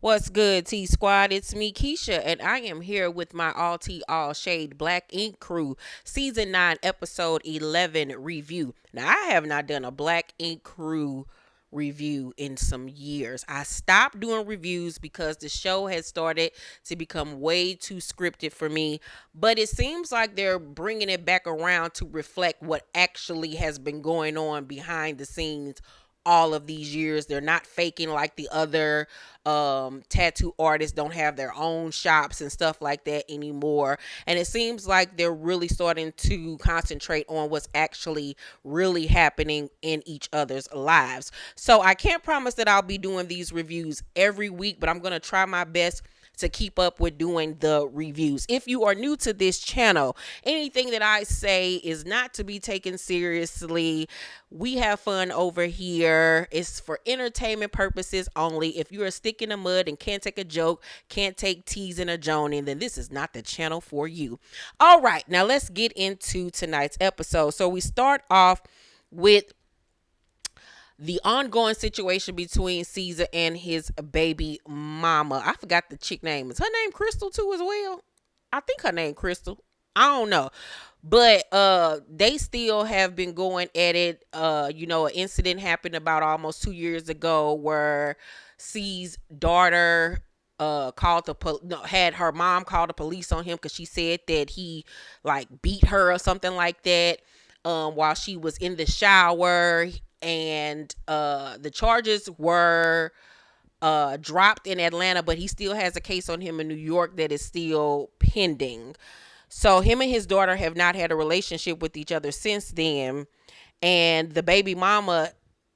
What's good, T Squad? It's me, Keisha, and I am here with my All Tea All Shade Black Ink crew, Season 9, Episode 11 review. Now, I have not done a Black Ink crew review in some years. I stopped doing reviews because the show has started to become way too scripted for me, but it seems like they're bringing it back around to reflect what actually has been going on behind the scenes all of these years. They're not faking like the other tattoo artists don't have their own shops and stuff like that anymore. And it seems like they're really starting to concentrate on what's actually really happening in each other's lives. So I can't promise that I'll be doing these reviews every week, but I'm going to try my best to keep up with doing the reviews. If you are new to this channel, anything that I say is not to be taken seriously. We have fun over here. It's for entertainment purposes only. If you're a stick in the mud and can't take a joke, can't take teasing or joning, then this is not the channel for you. All right, now let's get into tonight's episode. So we start off with the ongoing situation between Caesar and his baby mama. I forgot the chick name. Is her name Crystal too as well? I think her name Crystal. I don't know. But they still have been going at it. An incident happened about almost 2 years ago where C's daughter had her mom call the police on him because she said that he like beat her or something like that while she was in the shower. And the charges were dropped in Atlanta, but he still has a case on him in New York that is still pending. So him and his daughter have not had a relationship with each other since then. And the baby mama,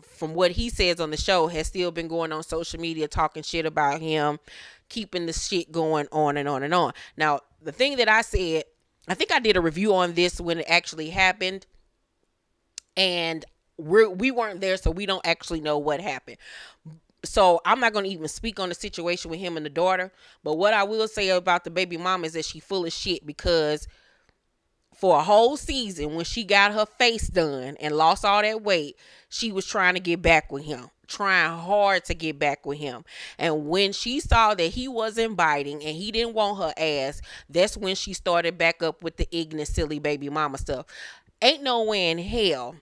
from what he says on the show, has still been going on social media talking shit about him, keeping the shit going on and on and on. Now, the thing that I said, I think I did a review on this when it actually happened. And we weren't there, so we don't actually know what happened. So I'm not going to even speak on the situation with him and the daughter. But what I will say about the baby mama is that she full of shit, because for a whole season, when she got her face done and lost all that weight, she was trying to get back with him, trying hard to get back with him. And when she saw that he wasn't biting and he didn't want her ass, that's when she started back up with the ignorant, silly baby mama stuff. Ain't no way in hell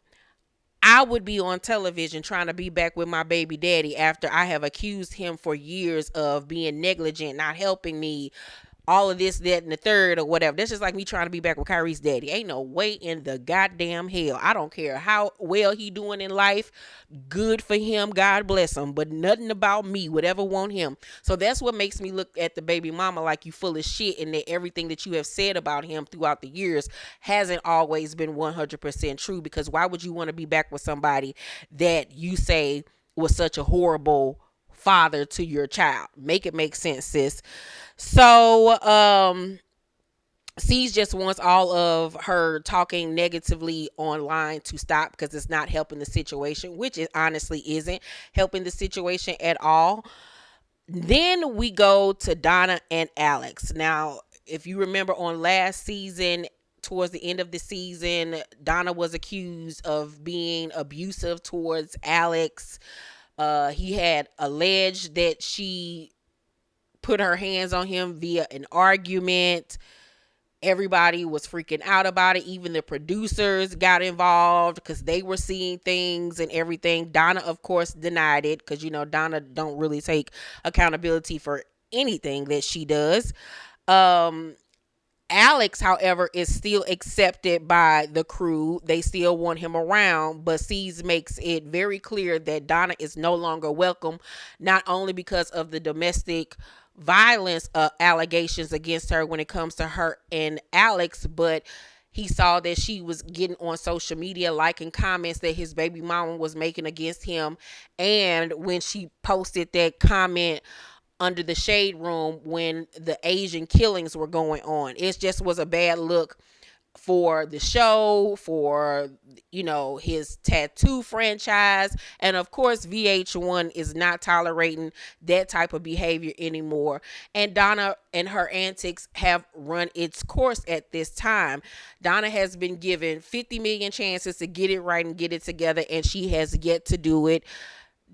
I would be on television trying to be back with my baby daddy after I have accused him for years of being negligent, not helping me, all of this, that, and the third, or whatever. That's just like me trying to be back with Kyrie's daddy. Ain't no way in the goddamn hell. I don't care how well he doing in life. Good for him. God bless him. But nothing about me would ever want him. So that's what makes me look at the baby mama like you full of shit, and that everything that you have said about him throughout the years hasn't always been 100% true. Because why would you want to be back with somebody that you say was such a horrible father to your child? Make it make sense, sis. So, C's just wants all of her talking negatively online to stop because it's not helping the situation, which it honestly isn't helping the situation at all. Then we go to Donna and Alex. Now, if you remember on last season, towards the end of the season, Donna was accused of being abusive towards Alex. He had alleged that she put her hands on him via an argument. Everybody was freaking out about it. Even the producers got involved because they were seeing things and everything. Donna, of course, denied it because, Donna don't really take accountability for anything that she does. Alex, however, is still accepted by the crew. They still want him around, but C's makes it very clear that Donna is no longer welcome, not only because of the domestic violence allegations against her when it comes to her and Alex, but he saw that she was getting on social media liking comments that his baby mama was making against him. And when she posted that comment under the shade room when the Asian killings were going on, it just was a bad look for the show, for his tattoo franchise. And of course VH1 is not tolerating that type of behavior anymore. And Donna and her antics have run its course at this time. Donna has been given 50 million chances to get it right and get it together, and she has yet to do it.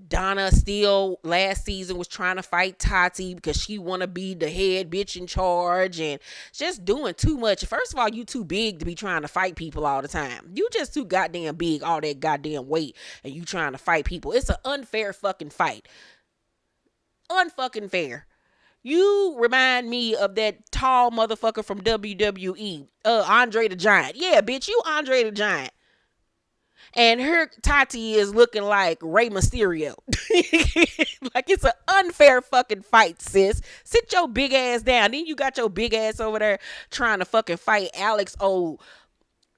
Donna still last season was trying to fight Tati because she want to be the head bitch in charge and just doing too much. First of all, you too big to be trying to fight people all the time. You just too goddamn big, all that goddamn weight, and you trying to fight people. It's an unfair fucking fight. Unfucking fair. You remind me of that tall motherfucker from WWE, Andre the Giant. Yeah, bitch, you Andre the Giant. And her Tati is looking like Rey Mysterio. Like it's an unfair fucking fight, sis. Sit your big ass down. Then you got your big ass over there trying to fucking fight Alex, old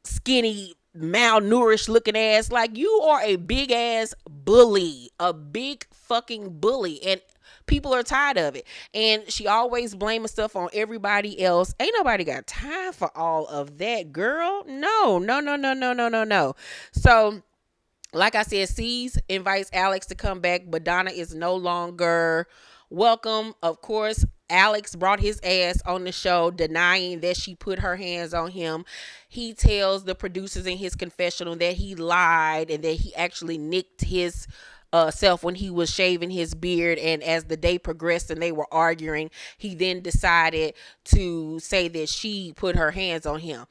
skinny, malnourished looking ass. Like you are a big ass bully. A big fucking bully. And people are tired of it. And she always blaming stuff on everybody else. Ain't nobody got time for all of that, girl. No, no, no, no, no, no, no, no. So, like I said, C's invites Alex to come back, but Donna is no longer welcome. Of course, Alex brought his ass on the show, denying that she put her hands on him. He tells the producers in his confessional that he lied and that he actually nicked his self when he was shaving his beard. And as the day progressed and they were arguing, he then decided to say that she put her hands on him.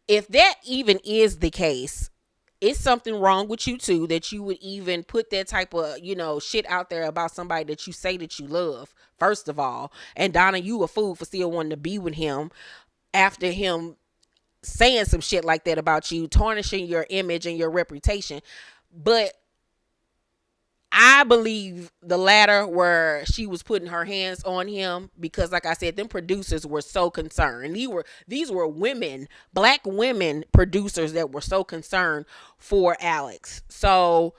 If that even is the case, it's something wrong with you too, that you would even put that type of, shit out there about somebody that you say that you love, first of all. And Donna, you a fool for still wanting to be with him after him saying some shit like that about you, tarnishing your image and your reputation. But I believe the latter, where she was putting her hands on him, because like I said, them producers were so concerned. These were women, black women producers that were so concerned for Alex. So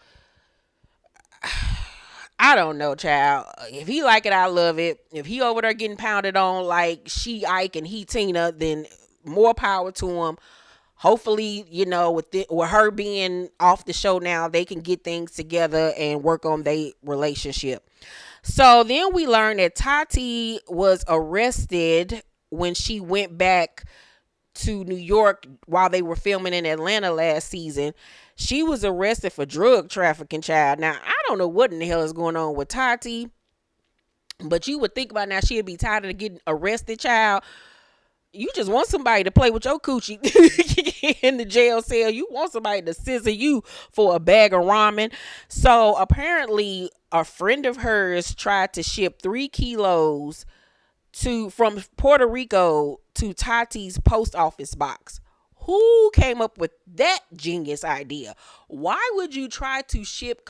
I don't know, child. If he like it, I love it. If he over there getting pounded on like she Ike and he Tina, then more power to him. Hopefully, with her being off the show now, they can get things together and work on their relationship. So then we learned that Tati was arrested when she went back to New York while they were filming in Atlanta last season. She was arrested for drug trafficking, child. Now, I don't know what in the hell is going on with Tati, but you would think about now she'd be tired of getting arrested, child. You just want somebody to play with your coochie in the jail cell. You want somebody to scissor you for a bag of ramen. So apparently a friend of hers tried to ship 3 kilos from Puerto Rico to Tati's post office box. Who came up with that genius idea? Why would you try to ship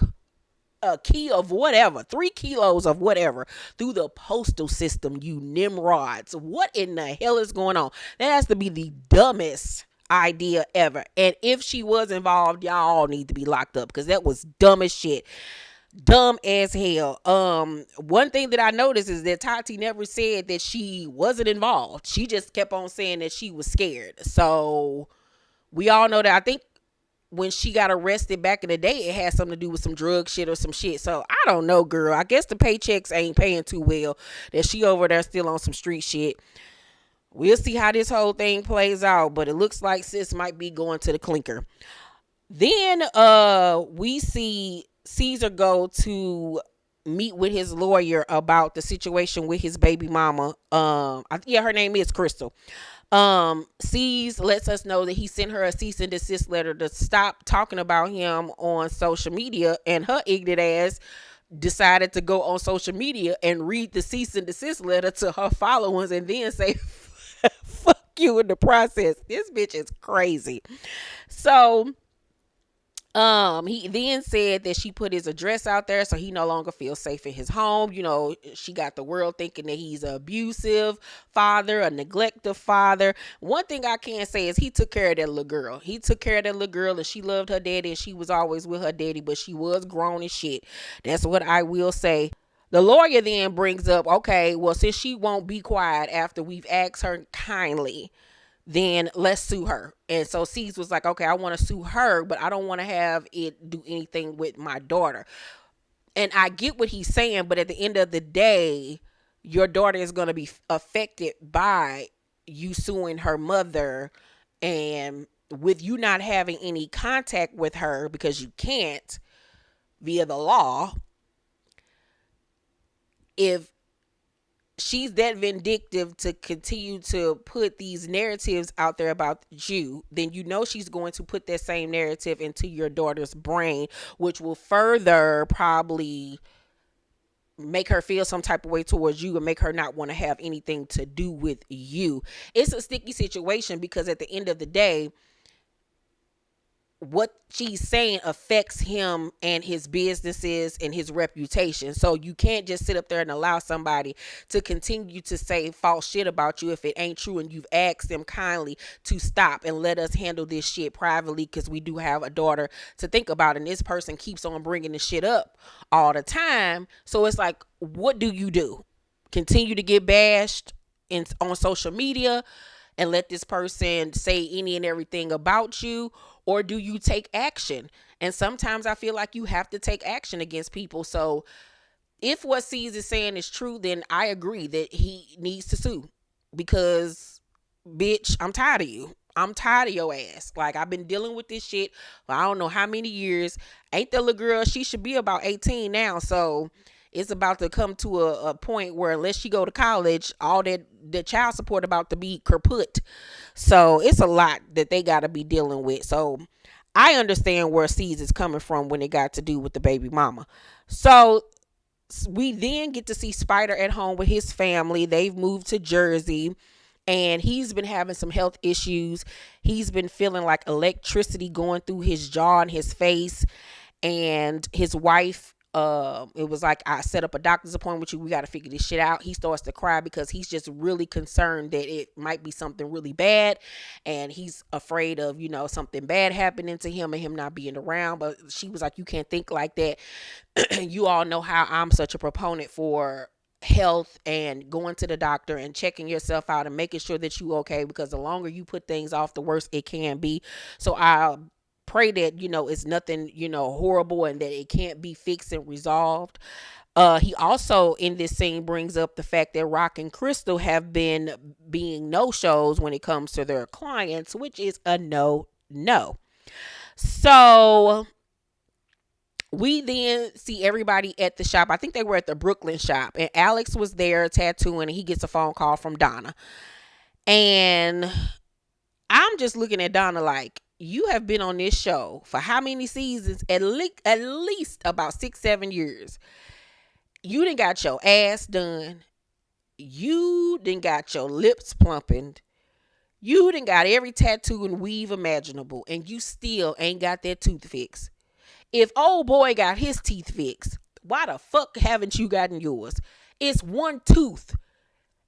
a key of whatever, 3 kilos of whatever through the postal system, you nimrods? What in the hell is going on? That has to be the dumbest idea ever. And if she was involved, y'all all need to be locked up, because that was dumb as shit. Dumb as hell. One thing that I noticed is that Tati never said that she wasn't involved. She just kept on saying that she was scared. So we all know that. I think when she got arrested back in the day, it had something to do with some drug shit or some shit. So I don't know, girl. I guess the paychecks ain't paying too well, that she over there still on some street shit. We'll see how this whole thing plays out, but it looks like sis might be going to the clinker. Then we see Caesar go to meet with his lawyer about the situation with his baby mama. Her name is Crystal. C's lets us know that he sent her a cease and desist letter to stop talking about him on social media, and her ignorant ass decided to go on social media and read the cease and desist letter to her followers and then say fuck you in the process. This bitch is crazy. So he then said that she put his address out there so he no longer feels safe in his home. She got the world thinking that he's an abusive father, a neglective father. One thing I can say is he took care of that little girl. He took care of that little girl, and she loved her daddy, and she was always with her daddy, but she was grown as shit. That's what I will say. The lawyer then brings up, okay, well, since she won't be quiet after we've asked her kindly, then let's sue her. And so C's was like, okay, I want to sue her, but I don't want to have it do anything with my daughter. And I get what he's saying, but at the end of the day, your daughter is going to be affected by you suing her mother, and with you not having any contact with her because you can't, via the law, if she's that vindictive to continue to put these narratives out there about you, then you know she's going to put that same narrative into your daughter's brain, which will further probably make her feel some type of way towards you and make her not want to have anything to do with you. It's a sticky situation because at the end of the day, what she's saying affects him and his businesses and his reputation. So you can't just sit up there and allow somebody to continue to say false shit about you if it ain't true, and you've asked them kindly to stop and let us handle this shit privately because we do have a daughter to think about, and this person keeps on bringing this shit up all the time. So it's like, what do you do? Continue to get bashed on social media and let this person say any and everything about you? Or do you take action? And sometimes I feel like you have to take action against people. So if what C's is saying is true, then I agree that he needs to sue. Because, bitch, I'm tired of you. I'm tired of your ass. Like, I've been dealing with this shit for I don't know how many years. Ain't that little girl? She should be about 18 now. So it's about to come to a point where unless she go to college, all that the child support about to be kaput. So it's a lot that they got to be dealing with. So I understand where C's is coming from when it got to do with the baby mama. So we then get to see Spider at home with his family. They've moved to Jersey, and he's been having some health issues. He's been feeling like electricity going through his jaw and his face. And his wife, it was like, I set up a doctor's appointment with you. We got to figure this shit out. He starts to cry because he's just really concerned that it might be something really bad. And he's afraid of, something bad happening to him and him not being around. But she was like, you can't think like that. You all know how I'm such a proponent for health and going to the doctor and checking yourself out and making sure that you okay, because the longer you put things off, the worse it can be. So I pray that it's nothing horrible and that it can't be fixed and resolved. He also in this scene brings up the fact that Rock and Crystal have been being no-shows when it comes to their clients, which is a no. So we then see everybody at the shop. I think they were at the Brooklyn shop, and Alex was there tattooing, and he gets a phone call from Donna. And I'm just looking at Donna like, you have been on this show for how many seasons? At least about 6-7 years. You done got your ass done. You done got your lips plumping. You done got every tattoo and weave imaginable, and you still ain't got that tooth fixed. If old boy got his teeth fixed, why the fuck haven't you gotten yours? It's one tooth.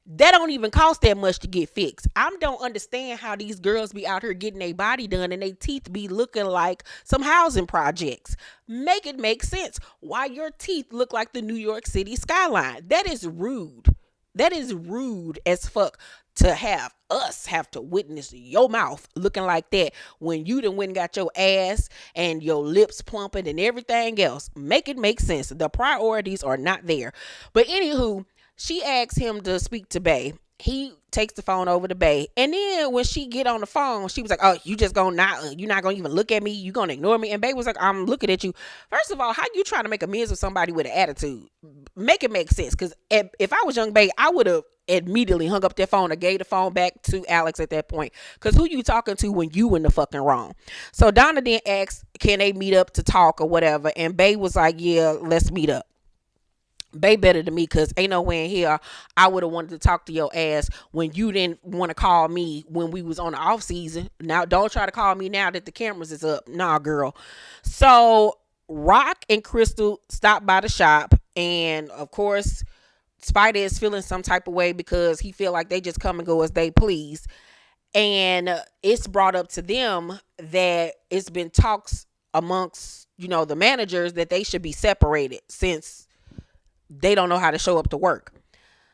That don't even cost that much to get fixed. I don't understand how these girls be out here getting their body done and their teeth be looking like some housing projects. Make it make sense. Why your teeth look like the New York City skyline. That is rude. That is rude as fuck to have to witness your mouth looking like that when you done went and got your ass and your lips plumping and everything else. Make it make sense. The priorities are not there. But anywho, she asks him to speak to Bay. He takes the phone over to Bay. And then when she get on the phone, she was like, oh, you just you're not gonna even look at me? You gonna ignore me? And Bay was like, I'm looking at you. First of all, how you trying to make amends with somebody with an attitude? Make it make sense. Because if I was young Bay, I would have immediately hung up that phone or gave the phone back to Alex at that point. Because who you talking to when you in the fucking wrong? So Donna then asked, can they meet up to talk or whatever? And Bay was like, yeah, let's meet up. Bay better than me, because ain't no way in here I would have wanted to talk to your ass when you didn't want to call me when we was on the off season. Now don't try to call me now that the cameras is up. Nah, girl. So Rock and Crystal stopped by the shop, and of course Spider is feeling some type of way because he feel like they just come and go as they please. And it's brought up to them that it's been talks amongst the managers that they should be separated since they don't know how to show up to work.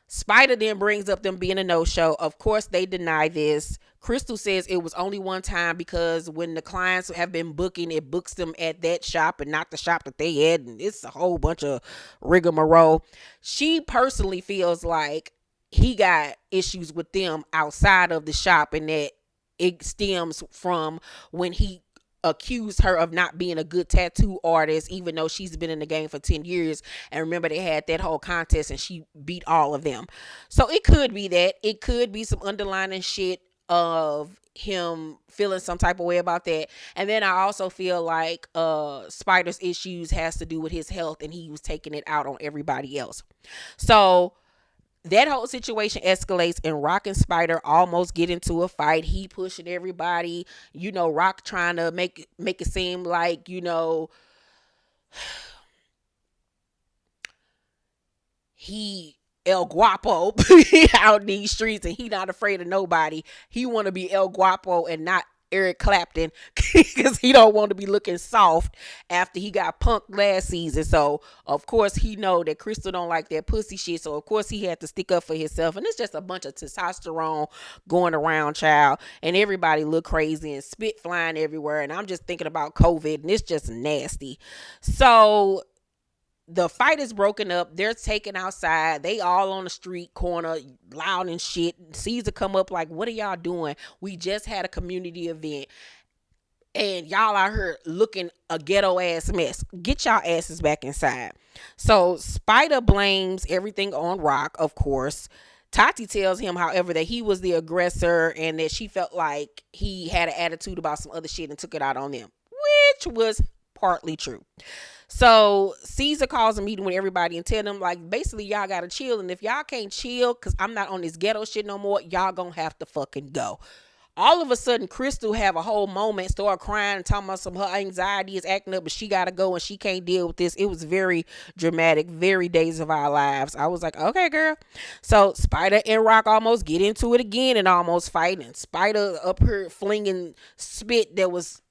Spider then brings up them being a no-show. Of course, they deny this. Crystal says it was only one time because when the clients have been booking, it books them at that shop and not the shop that they had. And it's a whole bunch of rigmarole. She personally feels like he got issues with them outside of the shop, and that it stems from when he accused her of not being a good tattoo artist, even though she's been in the game for 10 years. And remember, they had that whole contest and she beat all of them. So it could be that. It could be some underlying shit of him feeling some type of way about that. And then I also feel like Spider's issues has to do with his health and he was taking it out on everybody else. So that whole situation escalates and Rock and Spider almost get into a fight. He pushing everybody, Rock trying to make it seem like, he El Guapo out in these streets and he not afraid of nobody. He want to be El Guapo and not Eric Clapton because he don't want to be looking soft after he got punked last season. So of course he know that Crystal don't like that pussy shit. So of course he had to stick up for himself. And it's just a bunch of testosterone going around, child. And everybody look crazy and spit flying everywhere. And I'm just thinking about COVID and it's just nasty. So the fight is broken up. They're taken outside. They all on the street corner, loud and shit. Caesar come up like, what are y'all doing? We just had a community event. And y'all out here looking a ghetto ass mess. Get y'all asses back inside. So Spider blames everything on Rock, of course. Tati tells him, however, that he was the aggressor and that she felt like he had an attitude about some other shit and took it out on them, which was partly true. So Caesar calls a meeting with everybody and tell them, like, basically y'all gotta chill, and if y'all can't chill because I'm not on this ghetto shit no more, y'all gonna have to fucking go. All of a sudden Crystal have a whole moment, start crying and talking about some her anxiety is acting up, but she gotta go and she can't deal with this. It was very dramatic, very Days of Our Lives. I was like, okay, girl. So Spider and Rock almost get into it again and almost fighting. Spider up here flinging spit that was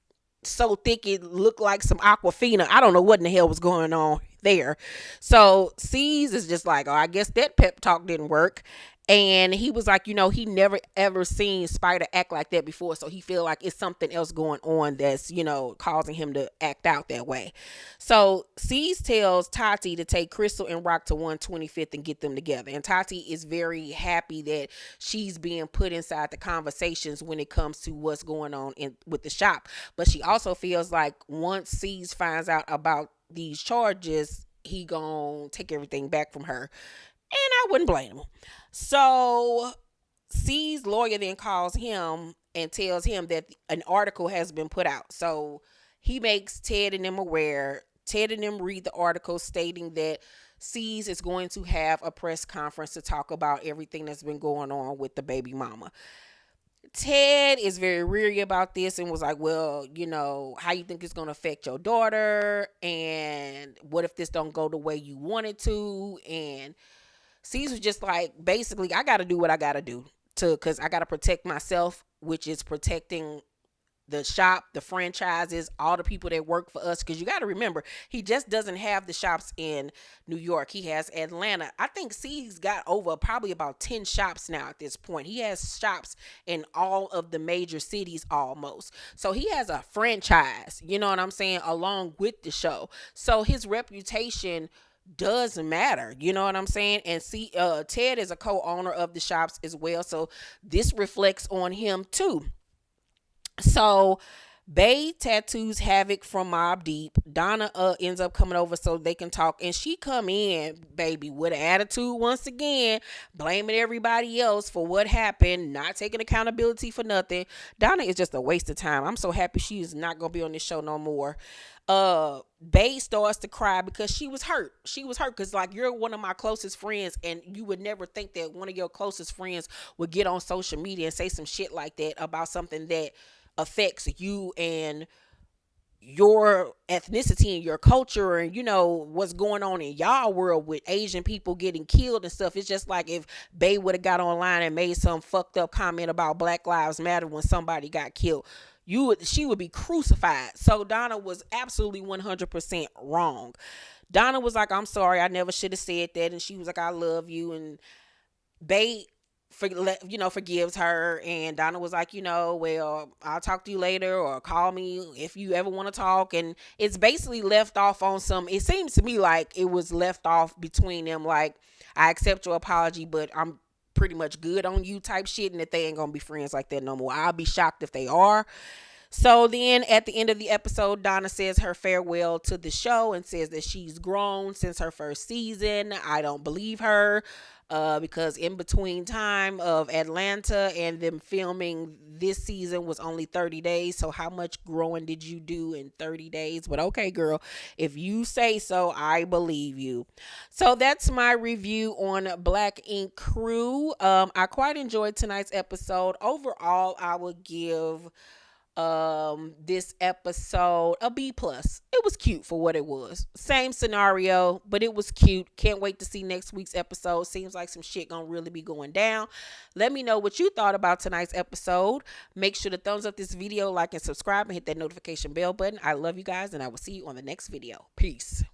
so thick it looked like some Aquafina. I don't know what in the hell was going on there. So C's is just like, oh, I guess that pep talk didn't work. And he was like, he never ever seen Spider act like that before. So he feel like it's something else going on that's, causing him to act out that way. So C's tells Tati to take Crystal and Rock to 125th and get them together. And Tati is very happy that she's being put inside the conversations when it comes to what's going on with the shop. But she also feels like once C's finds out about these charges, he gonna take everything back from her. And I wouldn't blame him. So C's lawyer then calls him and tells him that an article has been put out. So he makes Ted and them aware. Ted and them read the article stating that C's is going to have a press conference to talk about everything that's been going on with the baby mama. Ted is very weary about this and was like, well, how you think it's going to affect your daughter? And what if this don't go the way you want it to? And C's was just like, basically, I got to do what I got to do because I got to protect myself, which is protecting the shop, the franchises, all the people that work for us. Because you got to remember, he just doesn't have the shops in New York. He has Atlanta. I think C's got over probably about 10 shops now at this point. He has shops in all of the major cities almost. So he has a franchise, you know what I'm saying, along with the show. So his reputation does matter, you know what I'm saying? And see, Ted is a co-owner of the shops as well, so this reflects on him too. So Bay tattoos Havoc from Mobb Deep. Donna ends up coming over so they can talk, and she come in, baby, with an attitude once again, blaming everybody else for what happened, not taking accountability for nothing. Donna is just a waste of time. I'm so happy she is not gonna be on this show no more. Bay starts to cry because she was hurt. She was hurt because, like, you're one of my closest friends, and you would never think that one of your closest friends would get on social media and say some shit like that about something that affects you and your ethnicity and your culture and what's going on in y'all world with Asian people getting killed and stuff. It's just like if Bay would have got online and made some fucked up comment about Black Lives Matter when somebody got killed, she would be crucified. So Donna was absolutely 100% wrong. Donna was like, I'm sorry, I never should have said that. And she was like, I love you. And Bay forgives her, and Donna was like, well, I'll talk to you later, or call me if you ever want to talk. And it's basically left off on some, it seems to me like it was left off between them, like, I accept your apology, but I'm pretty much good on you type shit, and that they ain't gonna be friends like that no more. I'll be shocked if they are. So then at the end of the episode, Donna says her farewell to the show and says that she's grown since her first season. I don't believe her. Because in between time of Atlanta and them filming this season was only 30 days. So how much growing did you do in 30 days? But okay, girl, if you say so, I believe you. So that's my review on Black Ink Crew. I quite enjoyed tonight's episode. Overall, I would give this episode a B+. It was cute for what it was. Same scenario, but it was cute. Can't wait to see next week's episode. Seems like some shit gonna really be going down. Let me know what you thought about tonight's episode. Make sure to thumbs up this video, like and subscribe, and hit that notification bell button. I love you guys, and I will see you on the next video. Peace.